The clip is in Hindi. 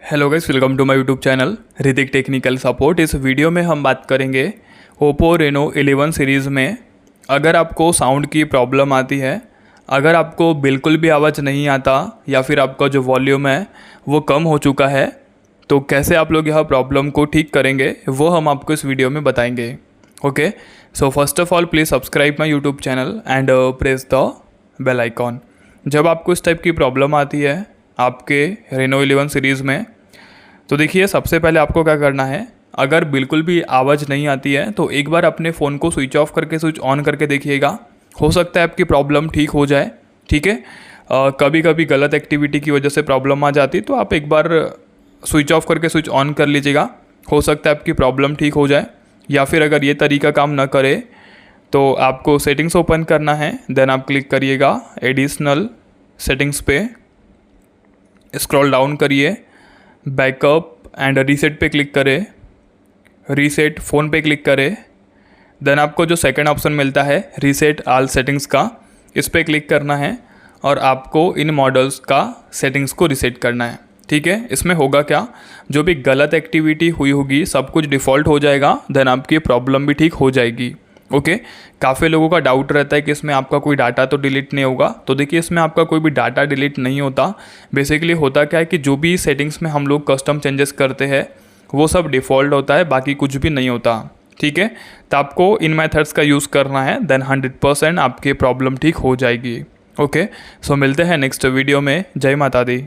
Hello guys, welcome to my YouTube channel Hrithik technical support. इस वीडियो में हम बात करेंगे ओप्पो रेनो 11 सीरीज़ में अगर आपको साउंड की प्रॉब्लम आती है, अगर आपको बिल्कुल भी आवाज़ नहीं आता या फिर आपका जो वॉल्यूम है वो कम हो चुका है, तो कैसे आप लोग यह प्रॉब्लम को ठीक करेंगे वो हम आपको इस वीडियो में बताएंगे। Okay, so first of all please subscribe my YouTube channel and press the bell icon. जब आपको इस टाइप की प्रॉब्लम आती है आपके रेनो 11 सीरीज़ में, तो देखिए सबसे पहले आपको क्या करना है, अगर बिल्कुल भी आवाज़ नहीं आती है तो एक बार अपने फ़ोन को स्विच ऑफ करके स्विच ऑन करके देखिएगा। हो सकता है आपकी प्रॉब्लम ठीक हो जाए। ठीक है, कभी कभी गलत एक्टिविटी की वजह से प्रॉब्लम आ जाती तो आप एक बार स्विच ऑफ करके स्विच ऑन कर लीजिएगा, हो सकता है आपकी प्रॉब्लम ठीक हो जाए। या फिर अगर ये तरीका काम ना करे तो आपको सेटिंग्स ओपन करना है, देन आप क्लिक करिएगा एडिशनल सेटिंग्स पे, स्क्रॉल डाउन करिए, बैकअप एंड रीसेट पे क्लिक करें, रीसेट फ़ोन पे क्लिक करें, देन आपको जो सेकंड ऑप्शन मिलता है रीसेट ऑल सेटिंग्स का, इस पे क्लिक करना है और आपको इन मॉडल्स का सेटिंग्स को रीसेट करना है। ठीक है, इसमें होगा क्या, जो भी गलत एक्टिविटी हुई होगी सब कुछ डिफ़ॉल्ट हो जाएगा, देन आपकी प्रॉब्लम भी ठीक हो जाएगी। ओके, काफ़ी लोगों का डाउट रहता है कि इसमें आपका कोई डाटा तो डिलीट नहीं होगा। तो देखिए इसमें आपका कोई भी डाटा डिलीट नहीं होता। बेसिकली होता क्या है कि जो भी सेटिंग्स में हम लोग कस्टम चेंजेस करते हैं वो सब डिफ़ॉल्ट होता है, बाकी कुछ भी नहीं होता। ठीक है, तो आपको इन मेथड्स का यूज़ करना है, देन 100% आपकी प्रॉब्लम ठीक हो जाएगी। ओके, सो मिलते हैं नेक्स्ट वीडियो में। जय माता दी।